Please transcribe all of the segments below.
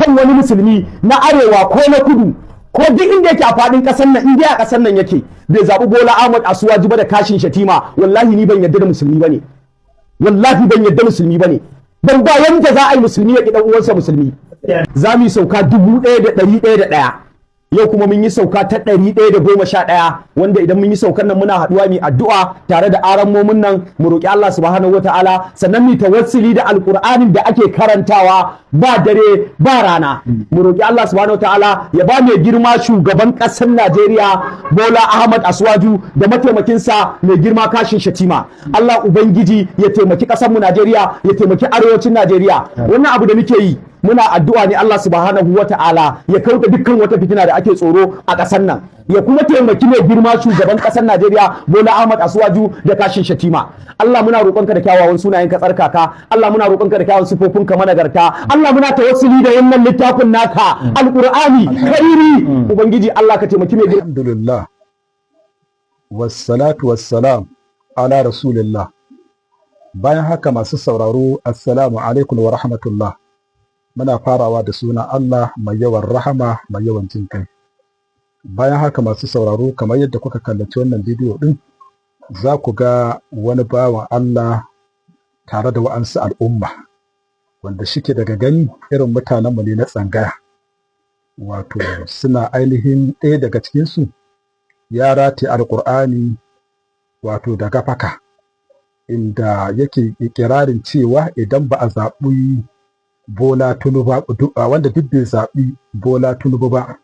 kan wani musulmi na arewa ko na kudu ko duk inda yake a faɗin ƙasar nan, inda a ƙasar nan yake bai zaɓi Bola Ahmad Asuwaji ba da kashin Shatima, wallahi ni ban yarda da musulmi bane, wallahi ban yarda musulmi bane, dan ba yanda za a yi musulmi ya ki dan uwansa musulmi. Za mu yi sauka 1101 yau kuma mun yi sauka ta 111 wanda idan mun yi saukan nan muna haɗuwa mu addu'a tare da arammomin nan mu roƙi Allah subhanahu wataala, sannan mu tawassuli da alƙur'anin da ake karantawa ba dare ba rana, mu roƙi Allah subhanahu wataala ya ba mai girma shugaban ƙasar Najeriya Bola Ahmad Asuwaju da mataimakinsa mai girma Kashin Shatima. Allah ubangiji ya taimaki ƙasar mu Najeriya, ya taimaki arewacin Najeriya. Wannan abu da muke yi muna addu'a ne Allah subhanahu wata'ala ya kauda dukkan wata fitina da ake tsoro a ƙasar nan, ya kuma taimaki mai girma shugaban ƙasar Najeriya Bola Ahmad Asuwaju da Kashin Shatima. Allah muna roƙonka da kyawawan sunayen ka tsarkaka, Allah muna roƙonka da kyawawan sifofin ka managarta, Allah muna tawassuli da wannan littafin naka Alƙur'ani karimi, ubangiji Allah ka taimaki mai girma. Alhamdulillah wassalatu wassalam ala rasulillah. Bayan haka masu sauraro, assalamu alaikum wa rahmatullah. Muna farawa da suna Allah mai yawan rahama mai yawan jin kai. Bayan haka masu sauraro, kamar yadda kuka kallaci wannan bidiyo din, za ku ga wani bawan Allah tare da wa'ansu al'umma wanda shike daga gani irin mutanenmu ne na tsangaya, wato suna ainihin ɗaya daga cikinsu ya rataye alƙur'ani wato da gafaka, inda yake ikirarin cewa idan ba a zaɓi Bola Tinubu ba, wanda duk bai zaɓi Bola Tinubu ba,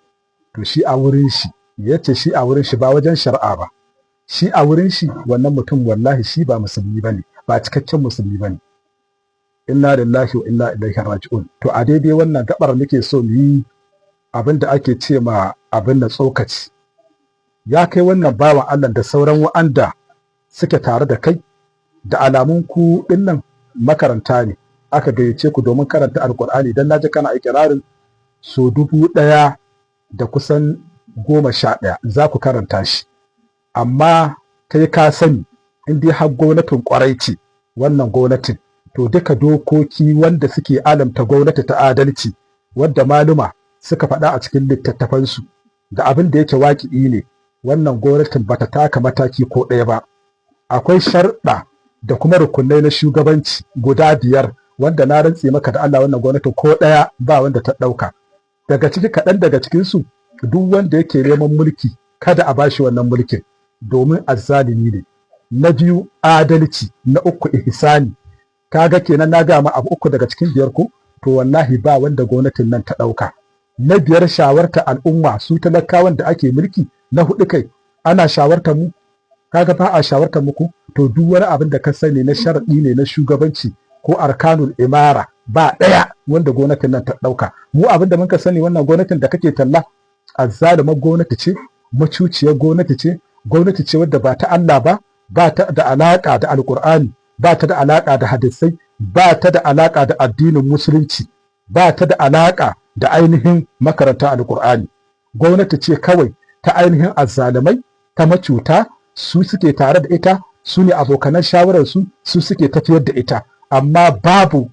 to shi a wurin shi, ya ce shi a wurin shi ba wajen shari'a ba, shi a wurin shi wannan mutum wallahi shi ba musulmi ba ne, ba cikakken musulmi ba ne. Inna lillahi wa inna ilaihi raji'un. To a daidai wannan gabar muke so mu yi abin da ake ce ma abin da tsokaci. Ya kai wannan bawan Allah da sauran wa'anda suke tare da kai, da alamun ku dinnan makaranta ne, aka gayyace ku domin karanta alkur'ani, dan naji kana ikirarin so 1000 da kusan 11 za ku karanta shi, amma kai ka sani in dai har gwamnatin kwarai ce wannan gwamnatin, to duka dokoki wanda suke alamta gwamnati ta adalci wadda maluma suka faɗa a cikin littattafansu da abin da yake waƙi ne, wannan gwamnatin bata taka mataki ko ɗaya ba. Akwai sharɗa da kuma rukunai na shugabanci guda 5 wanda na rantse maka da Allah wannan gwamnati ko ɗaya ba wanda ta ɗauka. Daga ciki kaɗan daga cikinsu, duk wanda yake neman mulki kada a bashi wannan mulkin domin azzalimi ne. Na 2 adalci, na 3 ihsani. Kaga kenan na ga ma abu 3 daga cikin 5 ko, to wallahi ba wanda gwamnatin nan ta ɗauka. Na 5 shawarta al'umma su talakawan da ake mulki. Na 4 kai ana shawarta mu, kaga ba a shawarta muku, to duk wani abin da ka sani na sharaɗi ne na shugabanci ko arkanul imara ba ɗaya wanda gwamnatin nan ta ɗauka. Mu abin da muka sani wannan gwamnatin da kake talla azzalumar gwamnati ce, macuciyar gwamnati ce wadda ba ta Allah ba, ba ta da alaƙa da alƙur'ani, ba ta da alaƙa da hadisai, ba ta da alaƙa da addinin musulunci, ba ta da alaƙa da ainihin makaranta alƙur'ani. Gwamnati ce kawai ta ainihin azzalumai, ta macuta, su suke tare da ita, su ne abokanan shawararsu, su suke tafiyar da ita. Amma babu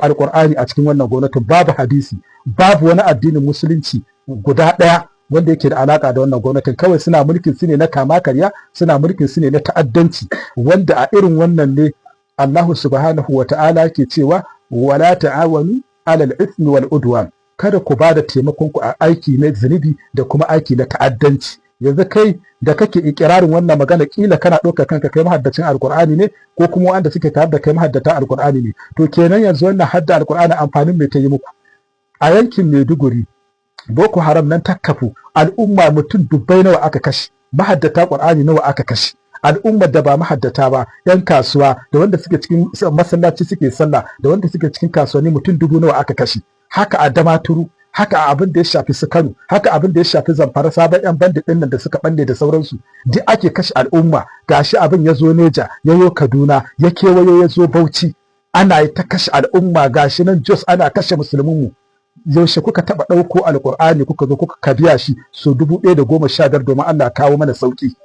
alƙur'ani a cikin wannan gwamnatin, babu hadisi, babu wani addinin musulunci guda ɗaya wanda yake da alaƙa da wannan gwamnatin. Kawai suna mulkin su ne na kama karya, suna mulkin su ne na ta'addanci, wanda a irin wannan ne Allahu subhanahu wa ta'ala ke cewa wala ta'awanu alal ithmi wal udwan, kada ku ba da taimakon ku a aiki na zunubi da kuma aiki na ta'addanci. Yanzu kai da kake ikirarin wannan magana, kila kana ɗaukar kanka kai mahaddacin alkur'ani ne, ko kuma wanda suke tare da kai mahaddata alkur'ani ne. To kenan yanzu wannan hadda alkur'ani amfanin me ta yi muku? A yankin Maiduguri Boko Haram nan ta kafu, al'umma mutum dubbai nawa aka kashe, mahaddata qur'ani nawa aka kashe, al'ummar da ba mahaddata ba, yan kasuwa da wanda suke cikin masallaci suke sallah da wanda suke cikin kasuwanni mutum 1000 nawa aka kashe. Haka a Damaturu, haka a abin da ya shafi su Kano, haka abin da ya shafi Zamfara, sabon yan bandit din nan da suka balle da sauransu, duk ake kashe al'umma. Gashi abin ya zo Neja, ya yo Kaduna, ya kewayo ya zo Bauchi, ana ta kashe al'umma. Gashi nan Jos ana kashe musulmin mu. Yaushe kuka taba ɗauko alƙur'ani kuka zo kuka biya shi so 1015 domin Allah kawo mana sauki?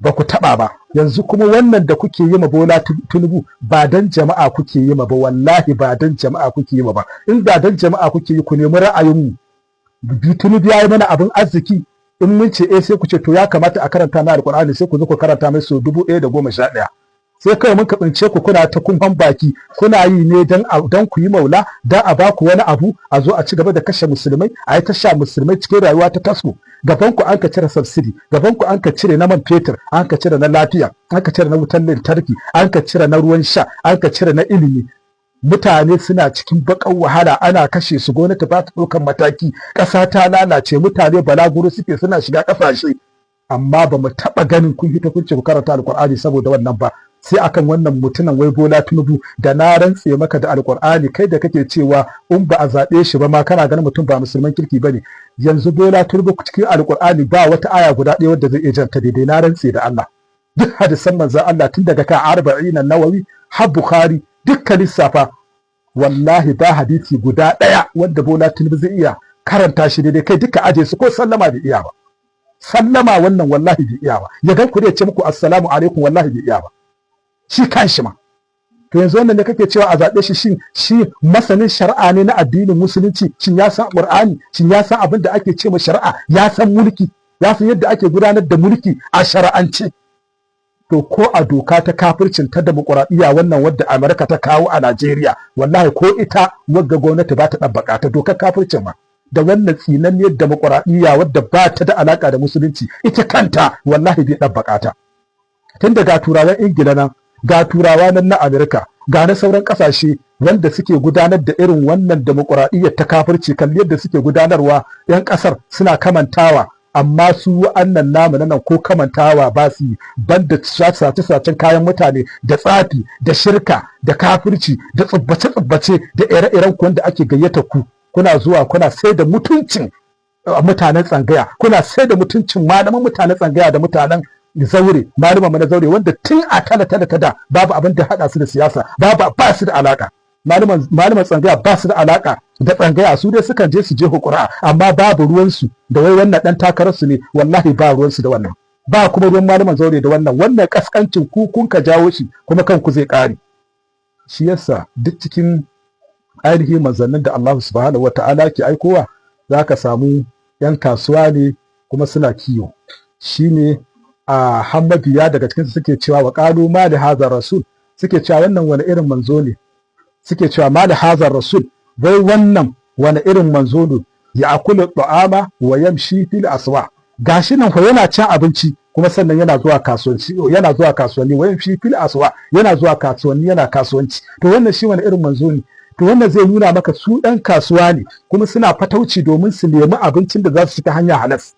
ba ku taɓa ba. Yanzu kuma wannan da kuke yi ma Bola Tinubu ba dan jama'a kuke yi ma ba, wallahi ba dan jama'a kuke yi ma ba. In da dan jama'a kuke yi ku nemi ra'ayinmu. Tinubu ya yi mana abin arziki, in mun ce sai ku ce to ya kamata a karanta na alƙur'ani, sai ku zo ku karanta mai so 1011. Sai kawai mun tsince ku kuna ta kumfan baki, kuna yi ne dan ku yi maula, dan a ba ku wani abu, a zo a ci gaba da kashe musulmai, a yi ta sha musulmai cikin rayuwa ta tasko. Gaban ku an ka cire subsidy, gaban ku an ka cire na man fetur, an ka cire na lafiya, an ka cire na wutan lantarki, an ka cire na ruwan sha, an ka cire na ilimi. Mutane suna cikin baƙar wahala, ana kashe su, gwamnati ba ta ɗaukan mataki, ƙasa ta lalace, mutane balaguro suke suna shiga ƙasashe, amma ba mu taɓa ganin kun hita kun ce ku karanta alƙur'ani saboda wannan ba. Sai akan wannan mutumin wai Bola Tinubu, da na rantse maka da alƙur'ani, kai da kake cewa in ba a zaɓe shi ba ma kana ganin mutum ba musulman kirki ba ne. Yanzu Bola Tinubu cikin alƙur'ani ba wata aya guda ɗaya wadda zai iya janta daidai, na rantse da Allah. Duk hadisan manzon Allah tun daga kan 40 Nawawi har Bukhari dukkan lissafa, wallahi ba hadisi guda ɗaya wanda Bola Tinubu zai iya karanta shi daidai, kai duka aje su ko sallama bai iya ba. Sallama wannan wallahi bai iya ba. Ya gan ku da ya ce muku assalamu alaikum, wallahi bai iya ba. Shi kan shi ma. To yanzu wannan ne kake cewa a zaɓe shi, shi masanin shari'a ne na addinin musulunci, shin ya san Qur'ani, shin ya san abin da ake ce ma shari'a, ya san mulki, ya san yadda ake gudanar da mulki a shari'ance. To ko a doka ta kafircin ta demokuraɗiyya wannan wadda Amurka ta kawo a Najeriya, wallahi ko ita wagga gwamnati ba ta ɗabbaka ta dokar kafircin ma. Da wannan tsinanniyar demokuraɗiyya wadda ba ta da alaƙa da musulunci, ita kanta wallahi bai ɗabbaka ta. Tun daga turawan Ingila nan, ga turawa nan na Amurka, ga na sauran ƙasashe wanda suke gudanar da irin wannan demokuraɗiyyar ta kafirci, kalli yadda suke gudanarwa, 'yan ƙasar suna kamantawa, amma su wa'annan namu nan ko kamantawa ba su yi, banda sace-sacen kayan mutane da tsafi da shirka da kafirci da tsubbace-tsubbace da ire-iren ku wanda ake gayyata ku, kuna zuwa kuna sai da mutuncin mutanen tsangaya, kuna sai da mutuncin malaman mutanen tsangaya da mutanen zaure, malaman na zaure wanda tun a tala da babu abin da haɗa su da siyasa, ba su da alaka. Malaman tsangaya ba su da alaka da tsangaya, su dai sukan je su je hukura, amma babu ruwansu da wai wannan dan takararsu ne, wallahi ba ruwansu da wannan, ba kuma ruwan malaman zaure da wannan kaskancin ku kun ka jawo shi, kuma kanku zai kare. Shi yasa duk cikin ainihin manzannin da Allah subhanahu wata'ala ke aikowa, za ka samu 'yan kasuwa ne kuma suna kiyo. Shine a Hamadiya daga cikinsu suke cewa wa qalu ma li hadha rasul, suke cewa wannan wani irin manzo ne, suke cewa ma li hadha rasul, wai wannan wani irin manzo ne, ya akulu ta'ama wa yamshi fil aswa, gashi nan ko yana cin abinci kuma sannan yana zuwa kasuwanni, wa yamshi fil aswa, yana zuwa kasuwanni yana kasuwanci. To wannan shi wani irin manzo ne? To wannan zai nuna maka su ɗan kasuwa ne kuma suna fatauci domin su nemi abincin da za su ci ta hanya halas.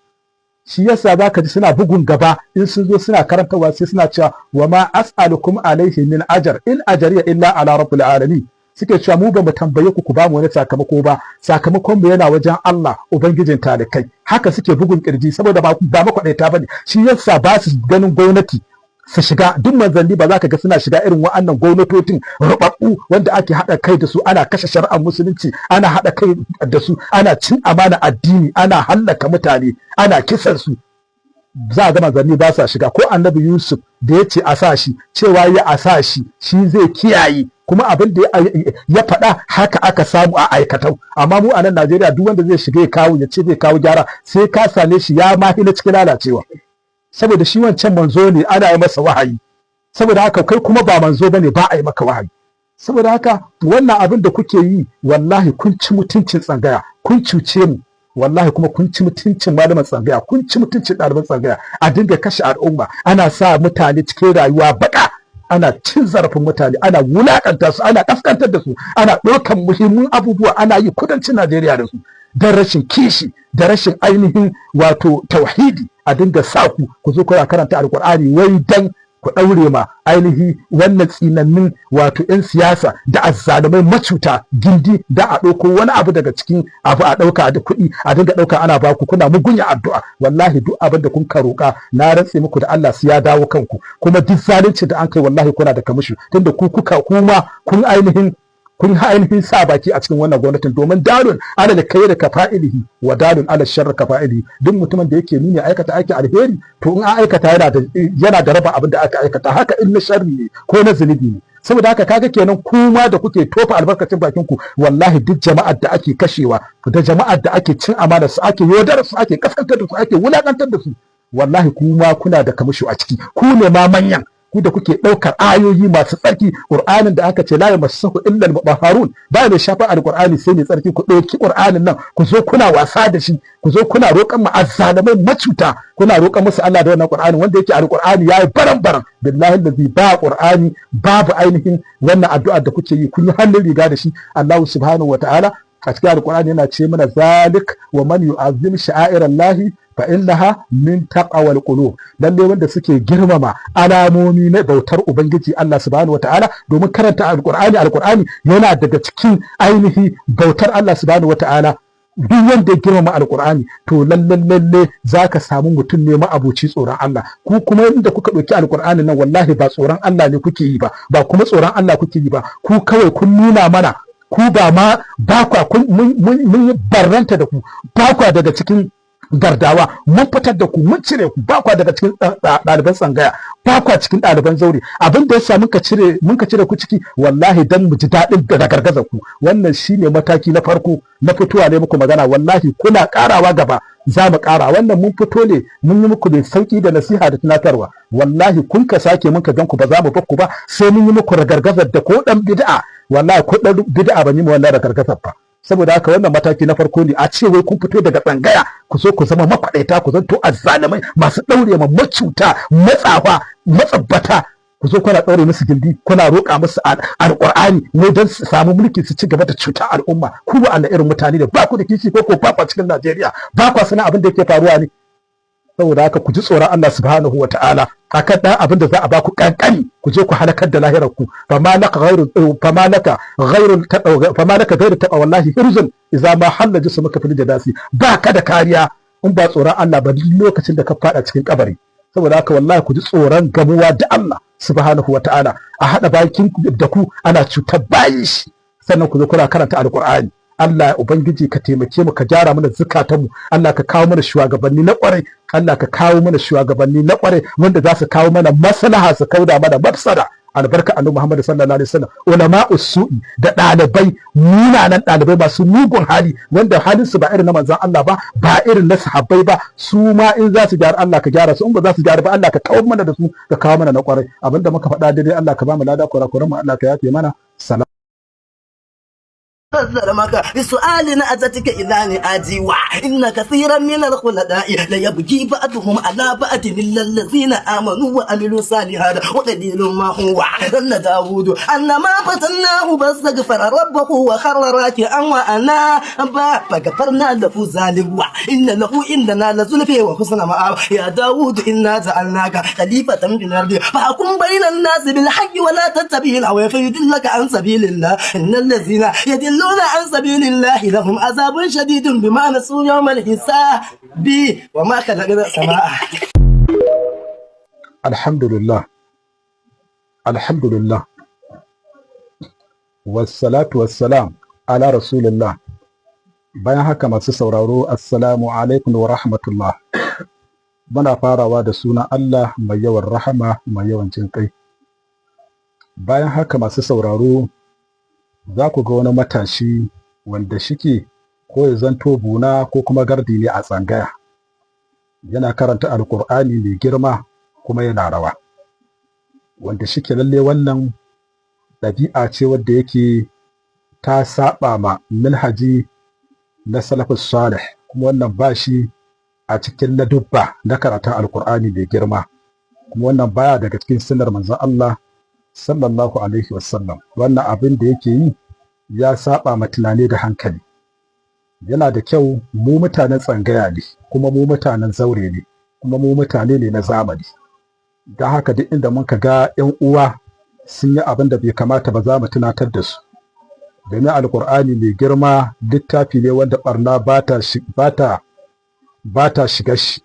Shi yasa za ka ji suna bugun gaba in sun zo suna karantarwa sai suna cewa wa ma as'alukum alaihi min ajar in ajariya illa ala rabbil alamin. Suke cewa mu ba mu tambaye ku ba mu wani sakamako ba, sakamakon mu yana wajen Allah ubangijin talikai. Haka suke bugun kirji saboda ba makwaɗaita bane. Shi yasa ba su ganin gwamnati su shiga, duk manzanni ba za ka ga suna shiga irin wa'annan gwamnatocin rubabbu wanda ake haɗa kai da su, ana kashe shari'ar musulunci, ana haɗa kai da su, ana cin amana addini, ana hallaka mutane, ana kisan su. Za a ga manzanni ba sa shiga. Ko annabi Yusuf da ya ce a sa shi, cewa ya a sa shi, shi zai kiyaye, kuma abin da ya faɗa haka aka samu a aikatau. Amma mu a nan Najeriya duk wanda zai shiga ya ce zai kawo gyara, sai ka same shi ya mahi na cikin lalacewa. Saboda shi wancan manzo ne, ana yi masa wahayi, saboda haka kai kuma ba manzo bane, ba a yi maka wahayi. Saboda haka wannan abin da kuke yi, wallahi kun ci mutuncin tsangaya, kun cuce mu, wallahi kuma kun ci mutuncin malaman tsangaya, kun ci mutuncin ɗaliban tsangaya. A dinga kashe al'umma, ana sa mutane cikin rayuwa baka, ana cin zarafin mutane, ana wulakanta su, ana kaskantar da su, ana ɗaukan muhimmin abubuwa ana yi kudancin Najeriya da su, don rashin kishi da rashin ainihin wato tauhidi. A dinga sa ku zo kuna karanta alkur'ani wai dan ku ɗaure ma ainihi wannan tsinannin wato 'yan siyasa da azzalumai macuta gindi, da a ɗauko wani abu daga cikin abu a ɗauka da kuɗi a dinga ɗauka ana baku, kuna mugunya addu'a. Wallahi duk abin da kun ka roƙa, na rantse muku da Allah su ya dawo kanku, kuma duk zalunci da an kai wallahi kuna da kamishi, tunda kuma kun ainihin kun ainihin sa baki a cikin wannan gwamnatin, domin dalun alal khairi ka fa'ilihi wa dalun alal sharri ka fa'ilihi. Duk mutumin da yake nuni aikata aikin alheri to in an aikata yana da raba abin da aka aikata, haka in na sharri ne ko na zunubi ne. Saboda haka kaga kenan kuma da kuke tofa albarkacin bakin ku, wallahi duk jama'ar da ake kashewa da jama'ar da ake cin amana su, ake yodar su, ake kaskantar da su, ake wulakantar da su, wallahi kuma kuna da kamisho a ciki. Ku ne ma manyan, ku da kuke ɗaukar ayoyi masu tsarki, Qur'anin da aka ce la yamassahu illa al-mutahharun, ba mai shafa al-Qur'ani sai mai tsarki. ku ɗauki Qur'anin nan ku zo kuna wasa da shi, ku zo kuna roƙan mu azzalimai macuta, kuna roƙan musu Allah da wannan Qur'ani wanda yake al-Qur'ani yayi baran billahi allazi ba Qur'ani babu ainihin wannan addu'ar da kuke yi, kun yi hannun riga da shi. Allah subhanahu wataala a cikin al-Qur'ani yana ce mana zalik wa man yu'azzim sha'airallahi fa innaha min taqwal qulub, lalle wanda suke girmama alamomi na bautar ubangiji Allah subhanahu wataala, domin karanta alqur'ani yana daga cikin ainihi bautar Allah subhanahu wataala. Duk wanda ya girmama alqur'ani to lalle zaka samu mutum ne ma'abuci tsoron Allah. Ku kuma inda kuka ɗauki alqur'ani nan wallahi ba tsoron Allah ne kuke yi ba kuma tsoron Allah kuke yi ba, ku kawai kun nuna mana ku ba ma ba kwa mun yi barranta da ku, ba kwa daga cikin gardawa, mun fitar da ku, mun cire ku, ba kwa daga cikin ɗaliban tsangaya, ba kwa cikin ɗaliban zaure. Abin da ya sa muka cire ku ciki wallahi dan mu ji daɗin da gargaza ku. Wannan shine mataki na farko na fitowa ne muku magana, wallahi kuna ƙarawa gaba za mu ƙara. Wannan mun fito ne mun yi muku da sauƙi da nasiha da tunatarwa, wallahi kun ka sake mun ka gan ku ba za mu bar ku ba sai mun yi muku ragargazar da ko ɗan bid'a, wallahi ko ɗan bid'a ban yi mu wannan ragargazar ba. Saboda haka wannan mataki na farko ne, a ce wai kun fito daga tsangaya ku zo ku zama makwaɗaita, ku zanto azzalimai masu ɗaure ma macuta, matsafa, matsabbata, ku zo kuna ɗaure musu gindi, kuna roƙa musu alƙur'ani ne don su samu mulki su ci gaba da cuta al'umma. Ku ba Allah irin mutane ne, ba ku da kishi ko ba ku cikin Najeriya, ba ku sanin abin da yake faruwa ne. Saboda haka ku ji tsoron Allah subhanahu wa ta'ala akan dan abin da za a baku kankani, ku je ku halakar da lahirar ku. fama laka ghairu taqa wallahi hirzun idza ma halla jismuka fil jadasi, ba ka da kariya in ba tsoron Allah ba lokacin da ka fada cikin kabari. Saboda haka wallahi ku ji tsoron gamuwa da Allah subhanahu wa ta'ala, a hada bakin da ku ana cutar bayin shi, sannan ku zo kuna karanta alqur'ani. Allah ubangiji ka taimake mu, ka gyara mana zukatanmu, Allah ka kawo mana shugabanni na kwarai, Allah ka kawo mana shugabanni na kwarai wanda za su kawo mana maslaha, su kauda mana mafsada. Albarka annabi Muhammad sallallahu alaihi wasallam. Ulama usu'i da ɗalibai, munanan ɗalibai masu mugun hali wanda halin su ba irin na manzon Allah ba irin na sahabbai ba, su ma in za su gyara Allah ka gyara su, in ba za su gyara ba Allah ka kawo mana da su, ka kawo mana na kwarai. Abinda muka faɗa daidai Allah ka ba mu lada, kurakuran mu Allah ka yafe mana. Salam. ظلمك بسؤال أتتك إذا نأجيوا إن كثيرا من الخلداء ليبغي بعضهم على بعض إلا الذين آمنوا وعملوا الصالحات ودليل ما هو أن داود أن ما فتناه فاستغفر ربه وخر راكعا وأناب فغفرنا له ذلك إن له عندنا لزلفى وحسن مآب. يا داود إنا جعلناك خليفة في الأرض فاحكم بين الناس بالحق ولا تتبع الهوى فيضلك عن سبيل الله إن الذين يضلون عن سبيل الله لهم عذاب شديد بما نسوا يوم الحساب وما خلقنا السماء. الحمد لله wassalatu wassalam ala rasulillah. Bayan haka masu sauraro, assalamu alaikum wa rahmatullah. Muna farawa da sunan Allah mai yawan rahama mai yawan jin kai. Bayan haka masu sauraro, za ku ga wani matashi wanda shike ko ya zanto buna ko kuma gardi ne a tsangaya, yana karanta alkur'ani mai girma kuma yana rawa, wanda shike lalle wannan ɗabi'a ce wadda yake ta saba ma manhaji na salafus salih, kuma wannan ba shi a cikin ladubba na karatun alkur'ani mai girma, kuma wannan baya daga cikin sunnar manzon Allah sallallahu alaihi wasallam. Wannan abin da yake yi ya saba ma tunani da hankali. Yana da kyau, mu mutanen tsangaya ne, kuma mu mutanen zaure ne, kuma mu mutane ne na zamani. Don haka duk inda muka ga 'yan uwa sun yi abin da bai kamata ba, za mu tunatar da su. Domin alkur'ani mai girma littafi ne wanda barna ba ta shiga shi,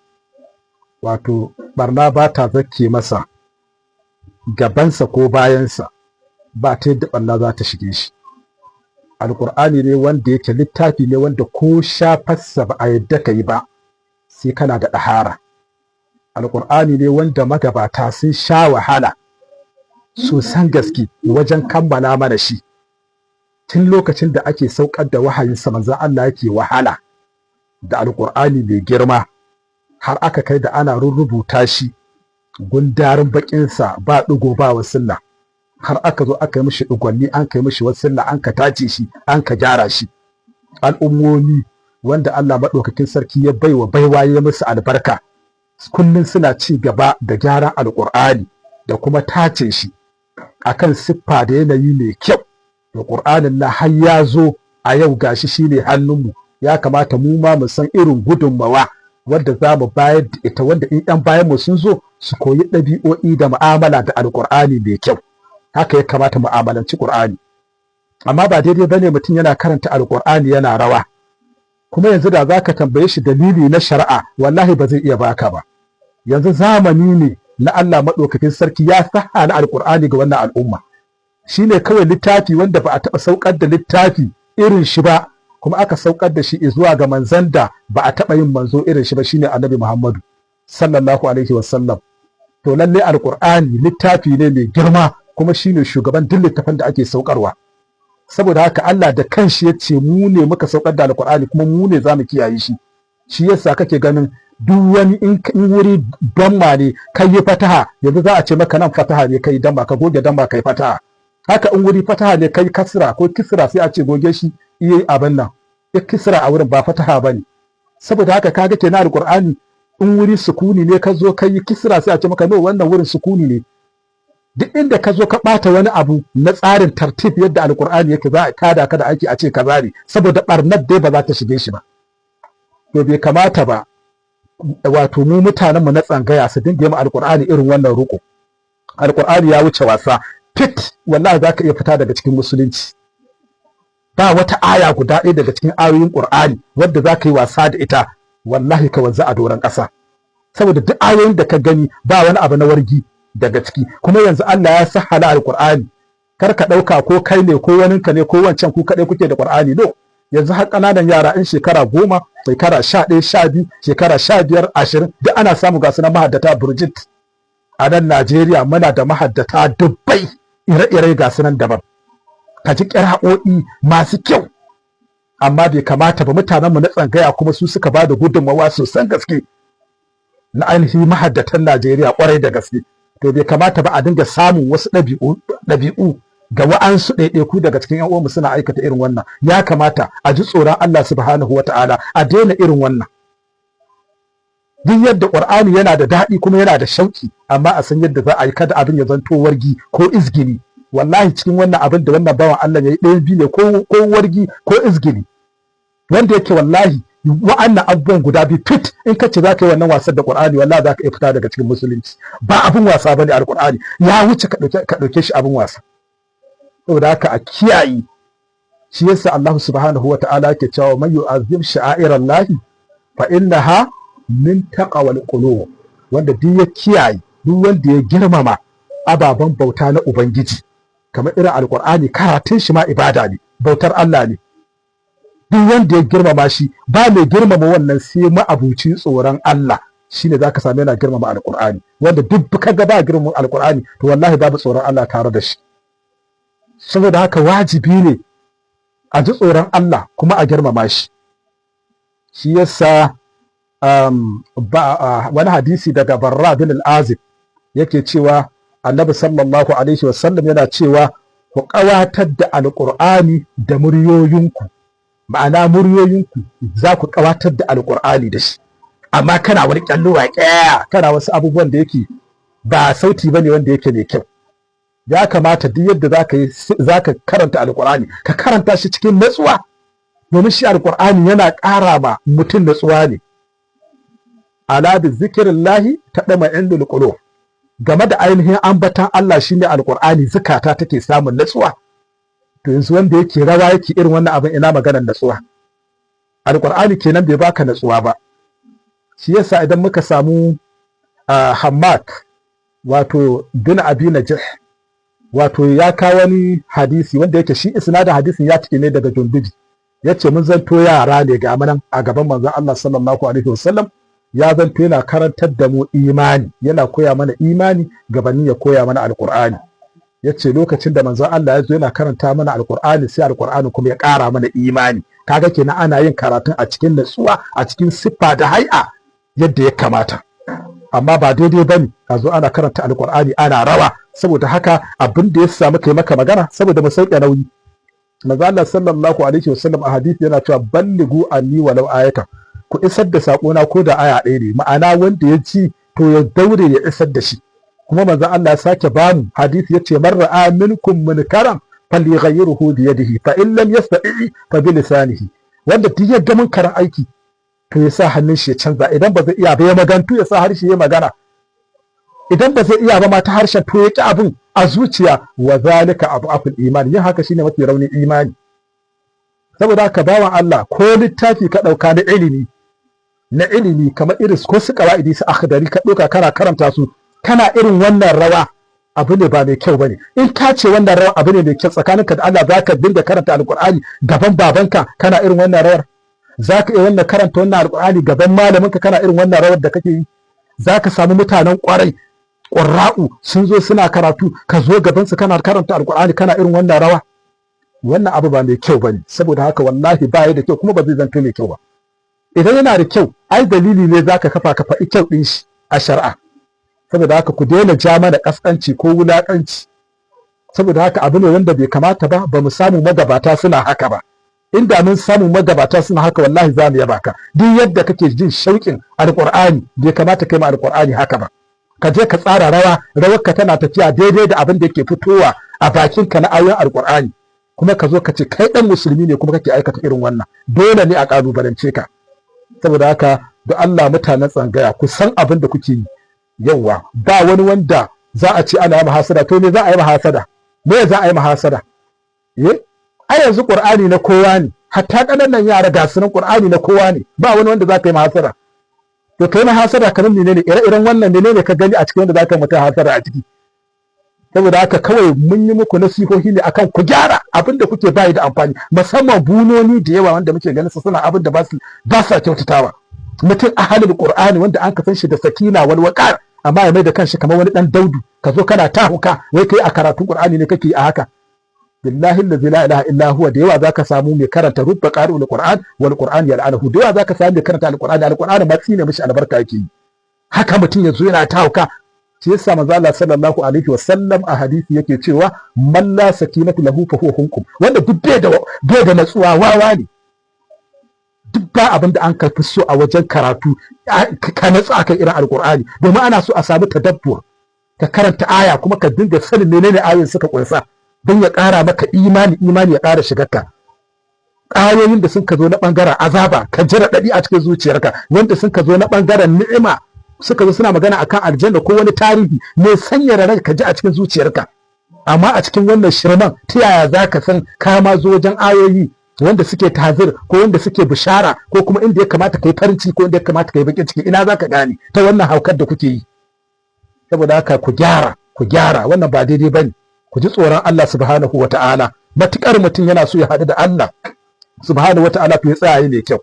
wato barna ba ta zakke masa gabansa ko bayansa, ba ta yadda barna za ta shige shi. alƙur'ani ne wanda yake littafi ne wanda ko shafarsa ba a yadda ka yi ba sai kana da ɗahara. Alƙur'ani ne wanda magabata sun sha wahala sosan gaske wajen kammala mana shi. Tun lokacin da ake saukar da wahayinsa manzon Allah yake wahala da alƙur'ani mai girma, har aka kai da ana rubuta shi gundarin baƙinsa ba ɗigo ba wasilla, har aka zo aka yi mishi ɗigonni, an kai mishi wasilla, an ka tace shi, an ka gyara shi. Al'ummomi wanda Allah maɗaukakin sarki ya baiwa baiwa ya musu albarka, kullum suna ci gaba da gyaran alƙur'ani da kuma tace shi akan siffa da yanayi mai kyau. Da ƙur'anin na har ya zo a yau gashi shine hannunmu, ya kamata mu ma mu san irin gudunmawa wadda za mu bayar da ita, wanda in 'yan bayan mu sun zo su koyi ɗabi'o'i da mu'amala da alƙur'ani mai kyau. Haka ya kamata mu'amalanci ƙur'ani. Amma ba daidai bane mutum yana karanta alƙur'ani yana rawa, kuma yanzu da za ka tambaye shi dalili na shari'a wallahi ba zai iya baka ba. Yanzu zamani ne na Allah maɗaukakin sarki ya sahana alƙur'ani ga wannan al'umma. Shi ne kawai littafi wanda ba a taɓa saukar da littafi irin shi ba, kuma aka saukar da shi zuwa ga manzon da ba a taɓa yin manzo irin shi ba, shine Annabi Muhammadu sallallahu alaihi wasallam. To lalle alƙur'ani littafi ne mai girma, kuma shine shugaban duk littafin da ake saukarwa. Saboda haka Allah da kanshi ya ce mu ne muka saukar da alƙur'ani, kuma mu ne za mu kiyaye shi. Shi yasa kake ganin duk wani in wuri damma ne kai yi fataha, yanzu za a ce maka nan fataha ne kai damma, ka goge damma kai fataha. Haka in wuri fataha ne kai kasra ko kisra sai a ce goge shi iya abin nan, ya kisra a wurin ba fataha ba ne. Saboda haka kaga kenan alƙur'ani in wuri sukuni ne ka zo kai kisra sai a ce maka no, wannan wurin sukuni ne. Duk inda ka zo ka ɓata wani abu na tsarin tartib yadda alƙur'ani yake, za a kada ka da aiki a ce kaza ne, saboda ɓarnar dai ba za ta shige shi ba. To bai kamata ba wato mu mutanenmu na tsangaya su dinga yi alƙur'ani irin wannan ruko. Alƙur'ani ya wuce wasa. Fit wallahi za ka iya fita daga cikin musulunci. Ba wata aya guda ɗaya daga cikin ayoyin ƙur'ani wadda za ka yi wasa da ita, wallahi ka wanzu a doron ƙasa. Saboda duk ayoyin da ka gani ba wani abu na wargi daga ciki. Kuma yanzu Allah ya sahala alƙur'ani, kar ka ɗauka ko kai ne ko waninka ne ko wancan ku kaɗai kuke da ƙur'ani. No, yanzu har ƙananan yara in shekara 10, shekara 11, 12, shekara 15, 20 duk ana samu ga su na mahaddata burjit. A nan Najeriya muna da mahaddata dubbai ire-ire ga su nan daban. Ka ji ƙira'o'i masu kyau. Amma bai kamata ba mutanenmu na tsangaya kuma su suka ba da gudunmawa sosan gaske na ainihin mahaddatan Najeriya ƙwarai da gaske. To bai kamata ba a dinga samun wasu ɗabi'u ga wa'ansu ɗaiɗaiku daga cikin 'yan uwanmu suna aikata irin wannan. Ya kamata a ji tsoron Allah subhanahu wa ta'ala, a daina irin wannan. Duk yadda ƙur'ani yana da daɗi kuma yana da shauƙi, amma a san yadda za a yi kada abin ya zanto wargi ko izgili. Wallahi cikin wannan abin da wannan bawan Allah ya yi ɗayan biyu ne, ko wargi ko izgili, wanda yake wallahi wa'annan abubuwan guda biyu fit in ka ce za ka yi wannan wasan da ƙur'ani, wallahi za ka iya fita daga cikin musulunci. Ba abin wasa bane alƙur'ani, ya wuce ka ɗauke shi abin wasa. Saboda haka a kiyaye. Shi yasa Allah subhanahu wa ta'ala yake cewa man yu'azzim sha'airallahi fa innaha min taqwal qulub, wanda duk ya kiyaye, duk wanda ya girmama ababen bauta na ubangiji, kamar irin alƙur'ani, karatun shi ma ibada ne, bautar Allah ne. Duk wanda ya girmama shi, ba mai girmama wannan sai ma'abucin tsoron Allah, shine zaka same yana girmama alƙur'ani. Wanda duk kaga ba girmama alƙur'ani, to wallahi babu tsoron Allah tare da shi. Saboda haka wajibi ne a ji tsoron Allah kuma a girmama shi. Shi yasa wani hadisi daga Barra bin al-Azib yake cewa Annabi sallallahu alaihi wasallam yana cewa ku ƙawatar da alƙur'ani da muryoyinku, ma'ana muryoyinku za ku ƙawatar da alƙur'ani da shi. Amma kana wani ƙyalluwa kana wasu abubuwan da yake ba sauti bane wanda yake mai kyau. Ya kamata duk yadda za ka karanta alƙur'ani ka karanta shi cikin natsuwa, domin shi alƙur'ani yana ƙara ma mutum natsuwa ne. Ala bi zikrillahi tadma'innul qulub, game da ainihin ambatan Allah shine alƙur'ani zakata take samun natsuwa. To yanzu wanda yake rawa yake irin wannan abin, ina maganar natsuwa? Alƙur'ani kenan bai baka natsuwa ba. Shi yasa idan muka samu Hammad wato bin Abi Najih wato ya kawo wani hadisi wanda yake shi isnadin hadisin ya tike ne daga Jundudi, yace mun zanto yara ne ga manan a gaban manzon Allah sallallahu alaihi wasallam, ya zanto yana karantar da mu imani, yana koya mana imani gabanin ya koya mana alqur'ani. Yace lokacin da manzon Allah ya zo yana karanta mana alqur'ani, sai alqur'ani kuma ya ƙara mana imani. Kaga kenan ana yin karatun a cikin natsuwa, a cikin siffa da hai'a yadda ya kamata. Amma ba daidai bane a zo ana karanta alqur'ani ana rawa. Saboda haka abin da ya samu kai maka magana saboda mu sauke nauyi. Manzo Allah sallallahu alaihi wasallam a hadisi yana cewa ballighu anni walau ayatan, ku isar da sakona ko da aya ɗaya ne, ma'ana wanda ya ci to ya daure ya isar da shi. Kuma manzo Allah ya sake bamu hadisi yace man ra'a minkum munkaran falyughayyirhu bi yadihi fa in lam yastati fa bi lisanihi, wanda duk ya ga munkarin aiki to ya sa hannun shi ya canza, idan ba zai iya ba ya magantu ya sa harshe ya magana, idan ba zai iya ba ma ta harshen to ya ki abin a zuciya, wa zalika adhaful iman, yin haka shine mafi raunin imani. Saboda haka bawan Allah ko littafi ka dauka na ilimi kamar irin ko su qawaidi su akhdari ka dauka kana karanta su, kana irin wannan rawa, abu ne ba mai kyau bane. In ka ce wannan rawa abu ne mai kyau tsakaninka da Allah, zaka dinga karanta alqur'ani gaban babanka kana irin wannan rawar, zaka iya wannan karanta wannan alqur'ani gaban malaminka kana irin wannan rawar da kake yi, zaka samu mutanen kwarai ƙurra'u sun zo suna karatu, ka zo gabansu kana karanta alƙur'ani kana irin wannan rawa. Wannan abu ba mai kyau bane. Saboda haka wallahi ba ya da kyau, kuma ba zai zanto mai kyau ba. Idan yana da kyau ai dalili ne zaka kafa ka faɗi kyau ɗin shi a shari'a. Saboda haka ku daina ja mana ƙasƙanci ko wulaƙanci. Saboda haka abu ne wanda bai kamata ba, ba mu samu magabata suna haka ba. Inda mun samu magabata suna haka wallahi za mu yaba ka. Duk yadda kake jin shauƙin alƙur'ani bai kamata kai ma alƙur'ani haka ba. Ka je ka tsara rawarka tana tafiya daidai da abin da yake fitowa a bakinka na ayoyin alkur'ani, kuma ka zo ka ce kai dan musulmi ne kuma kake aikata irin wannan, dole ne a kalubalance ka. Saboda haka da Allah mutanen tsangaya ku san abin da kuke yi. Yawa ba wani wanda za a ce ana yi mahasada, to me za a yi mahasada? Me za a yi mahasada? A yanzu qur'ani na kowa ne, hatta ƙananan yara ga sunan qur'ani na kowa ne, ba wani wanda za ka yi mahasada. To kai na hasada kamar menene, ire-iren wannan menene ka gani a cikin wanda zaka mutu hasada a ciki? Saboda haka kawai mun yi muku nasihohi ne akan ku gyara abin da kuke bayi da amfani, musamman bunoni da yawa wanda muke ganin su suna abin da ba sa kyautatawa. Mutum ahalul qur'ani wanda an ka san shi da sakina wal waqar, amma ya mai da kanshi kamar wani dan daudu, ka zo kana tahuka wai kai a karatun qur'ani ne kake a haka. Billahi allazi la ilaha illa huwa, da yawa zaka samu mai karanta rubba qari'ul qur'an wal qur'an yal'anahu, da yawa zaka samu mai karanta alqur'ani ma tsine mishi albarka yake yi. Haka mutum yazo yana tauka. Shi yasa manzo Allah sallallahu alaihi wasallam a hadisi yake cewa man la sakinatu lahu fa huwa hunkum, wanda duk bai da natsuwa wawa ne. Duk ba abin da an karfi so a wajen karatu ka natsu akan irin alqur'ani, domin ana so a samu tadabbur, ka karanta aya kuma ka dinga sanin menene ayoyin suka kunsa, don ya ƙara maka imani ya ƙara shigarka. Ayoyin da sun ka zo na ɓangaren azaba ka ji raɗaɗi a cikin zuciyarka, wanda sun ka zo na ɓangaren ni'ima suka zo suna magana akan aljanna ko wani tarihi mai sanya ranka ka ji a cikin zuciyarka. Amma a cikin wannan shirman ta yaya za ka san ka ma zo wajen ayoyi wanda suke tazir ko wanda suke bishara ko kuma inda ya kamata ka yi farin ciki ko inda ya kamata ka yi bakin ciki, ina za ka gane ta wannan haukar da kuke yi? Saboda haka ku gyara wannan ba daidai ba ne. Ku ji tsoron Allah subhanahu wa ta'ala, matuƙar mutum yana so ya haɗu da Allah subhanahu wa ta'ala to ya tsaya mai kyau.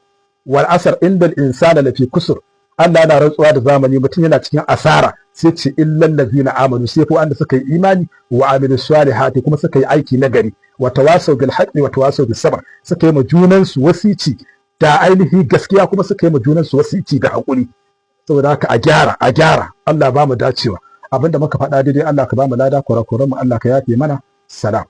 Wal asr indal insana lafi kusur, Allah yana rantsuwa da zamani mutum yana cikin asara, sai ce illal ladzina amanu, sai fa wanda suka yi imani wa amilus salihati kuma suka yi aiki nagari, wa tawasaw bil haqqi wa tawasaw bis sabr, suka yi ma junan su wasici da ainihi gaskiya kuma suka yi ma junan su wasici da hakuri. Saboda haka a gyara Allah ba mu dacewa. Abinda muka faɗa daidai Allah ka ba mu lada, kurakuran mu Allah ka yafe mana. Salam.